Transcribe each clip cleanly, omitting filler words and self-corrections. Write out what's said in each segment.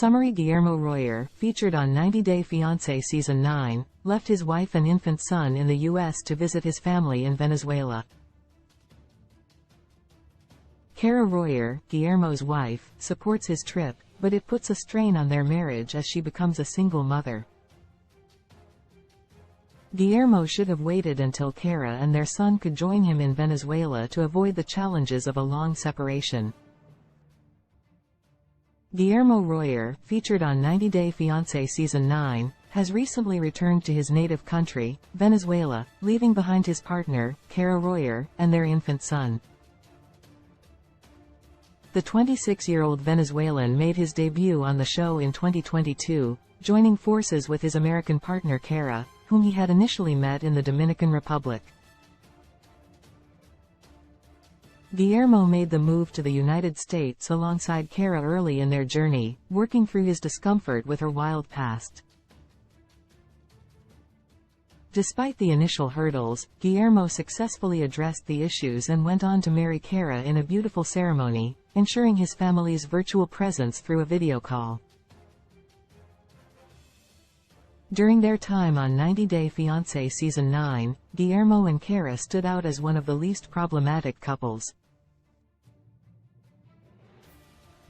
Summary: Guillermo Royer, featured on 90 Day Fiancé Season 9, left his wife and infant son in the U.S. to visit his family in Venezuela. Kara Royer, Guillermo's wife, supports his trip, but it puts a strain on their marriage as she becomes a single mother. Guillermo should have waited until Kara and their son could join him in Venezuela to avoid the challenges of a long separation. Guillermo Royer, featured on 90 Day Fiancé Season 9, has recently returned to his native country, Venezuela, leaving behind his partner, Kara Royer, and their infant son. The 26-year-old Venezuelan made his debut on the show in 2022, joining forces with his American partner Kara, whom he had initially met in the Dominican Republic. Guillermo made the move to the United States alongside Kara early in their journey, working through his discomfort with her wild past. Despite the initial hurdles, Guillermo successfully addressed the issues and went on to marry Kara in a beautiful ceremony, ensuring his family's virtual presence through a video call. During their time on 90 Day Fiancé Season 9, Guillermo and Kara stood out as one of the least problematic couples.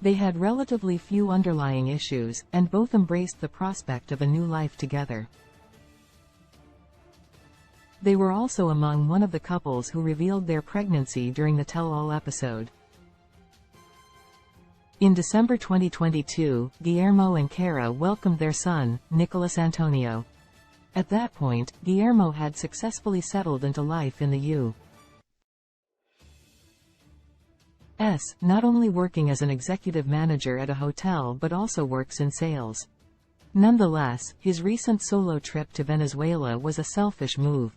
They had relatively few underlying issues, and both embraced the prospect of a new life together. They were also among one of the couples who revealed their pregnancy during the tell-all episode. In December 2022, Guillermo and Kara welcomed their son, Nicolas Antonio. At that point, Guillermo had successfully settled into life in the U.S., not only working as an executive manager at a hotel but also works in sales. Nonetheless, his recent solo trip to Venezuela was a selfish move.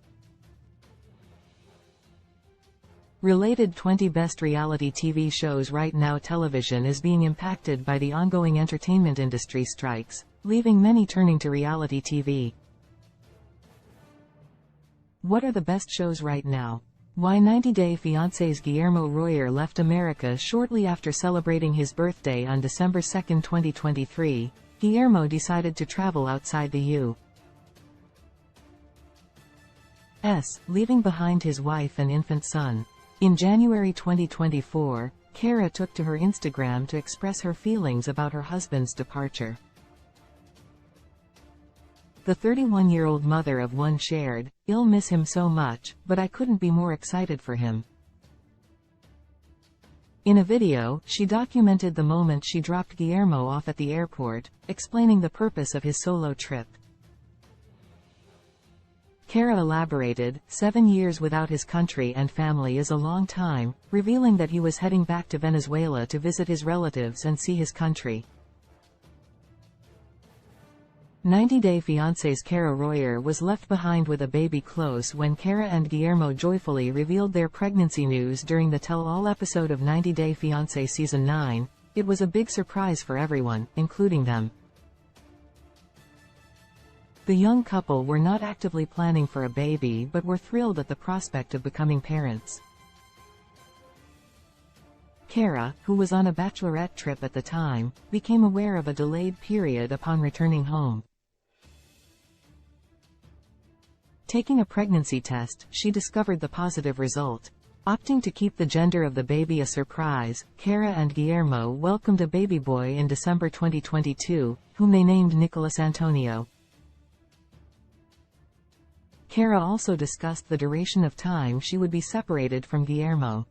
Related 20 Best Reality TV Shows. Right now television is being impacted by the ongoing entertainment industry strikes, leaving many turning to reality TV. What are the best shows right now? Why 90 Day Fiancé's Guillermo Royer left America shortly after celebrating his birthday on December 2, 2023, Guillermo decided to travel outside the U.S., leaving behind his wife and infant son. In January 2024, Kara took to her Instagram to express her feelings about her husband's departure. The 31-year-old mother of one shared, "I'll miss him so much, but I couldn't be more excited for him." In a video, she documented the moment she dropped Guillermo off at the airport, explaining the purpose of his solo trip. Kara elaborated, 7 years without his country and family is a long time, revealing that he was heading back to Venezuela to visit his relatives and see his country. 90 Day Fiancé's Kara Royer was left behind with a baby close when Kara and Guillermo joyfully revealed their pregnancy news during the tell-all episode of 90 Day Fiancé Season 9. It was a big surprise for everyone, including them. The young couple were not actively planning for a baby but were thrilled at the prospect of becoming parents. Kara, who was on a bachelorette trip at the time, became aware of a delayed period upon returning home. Taking a pregnancy test, she discovered the positive result. Opting to keep the gender of the baby a surprise, Kara and Guillermo welcomed a baby boy in December 2022, whom they named Nicolas Antonio. Kara also discussed the duration of time she would be separated from Guillermo.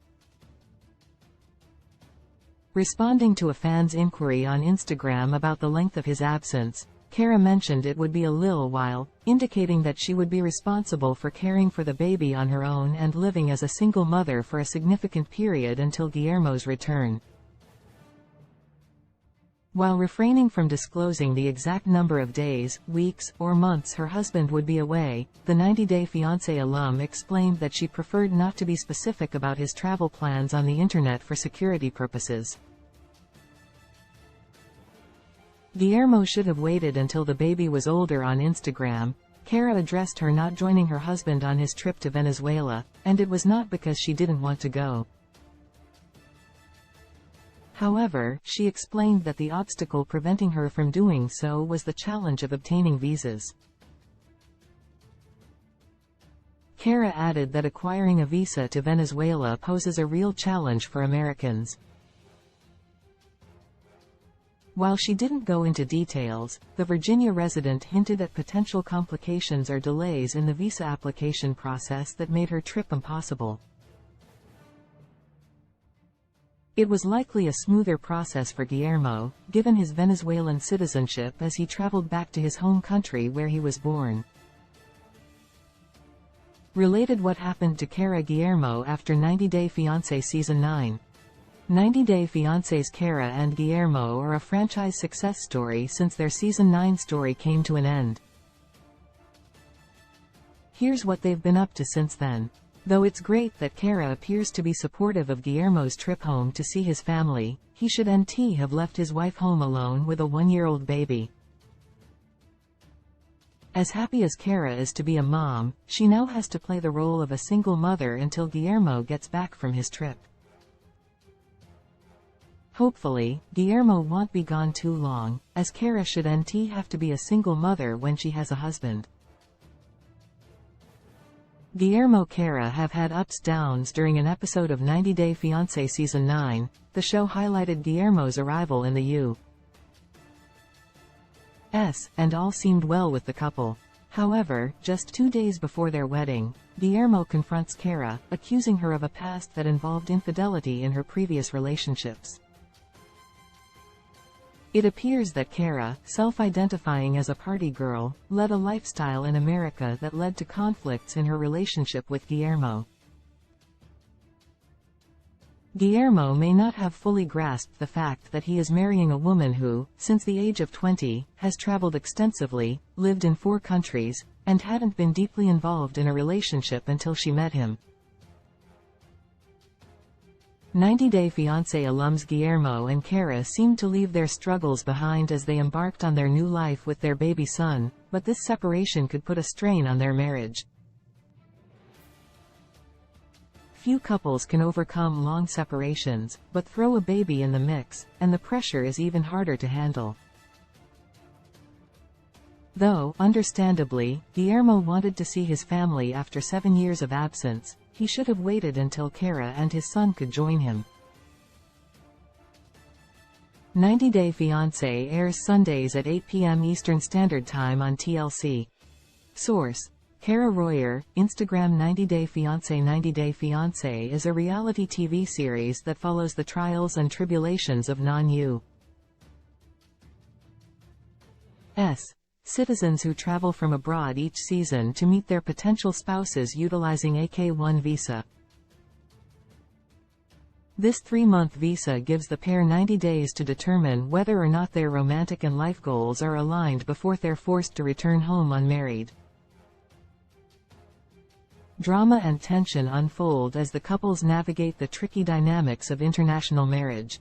Responding to a fan's inquiry on Instagram about the length of his absence, Kara mentioned it would be a little while, indicating that she would be responsible for caring for the baby on her own and living as a single mother for a significant period until Guillermo's return. While refraining from disclosing the exact number of days, weeks, or months her husband would be away, the 90 Day Fiancé alum explained that she preferred not to be specific about his travel plans on the internet for security purposes. Guillermo should have waited until the baby was older. On Instagram, Kara addressed her not joining her husband on his trip to Venezuela, and it was not because she didn't want to go. However, she explained that the obstacle preventing her from doing so was the challenge of obtaining visas. Kara added that acquiring a visa to Venezuela poses a real challenge for Americans. While she didn't go into details, the Virginia resident hinted at potential complications or delays in the visa application process that made her trip impossible. It was likely a smoother process for Guillermo, given his Venezuelan citizenship, as he traveled back to his home country where he was born. Related what happened to Kara Guillermo after 90 Day Fiancé Season 9. 90 Day Fiancé's Kara and Guillermo are a franchise success story since their Season 9 story came to an end. Here's what they've been up to since then. Though it's great that Kara appears to be supportive of Guillermo's trip home to see his family, he should have left his wife home alone with a 1-year-old baby. As happy as Kara is to be a mom, she now has to play the role of a single mother until Guillermo gets back from his trip. Hopefully, Guillermo won't be gone too long, as Kara should have to be a single mother when she has a husband. Guillermo and Kara have had ups-downs during an episode of 90 Day Fiancé Season 9. The show highlighted Guillermo's arrival in the U.S., and all seemed well with the couple. However, just 2 days before their wedding, Guillermo confronts Kara, accusing her of a past that involved infidelity in her previous relationships. It appears that Kara, self-identifying as a party girl, led a lifestyle in America that led to conflicts in her relationship with Guillermo. Guillermo may not have fully grasped the fact that he is marrying a woman who, since the age of 20, has traveled extensively, lived in 4 countries, and hadn't been deeply involved in a relationship until she met him. 90 Day Fiancé alums Guillermo and Kara seemed to leave their struggles behind as they embarked on their new life with their baby son, but this separation could put a strain on their marriage. Few couples can overcome long separations, but throw a baby in the mix, and the pressure is even harder to handle. Though, understandably, Guillermo wanted to see his family after 7 years of absence, he should have waited until Kara and his son could join him. 90 Day Fiancé airs Sundays at 8 p.m. Eastern Standard Time on TLC. Source: Kara Royer, Instagram. 90 Day Fiancé. 90 Day Fiancé is a reality TV series that follows the trials and tribulations of non-U.S. citizens who travel from abroad each season to meet their potential spouses utilizing a K-1 visa. This 3-month visa gives the pair 90 days to determine whether or not their romantic and life goals are aligned before they're forced to return home unmarried. Drama and tension unfold as the couples navigate the tricky dynamics of international marriage.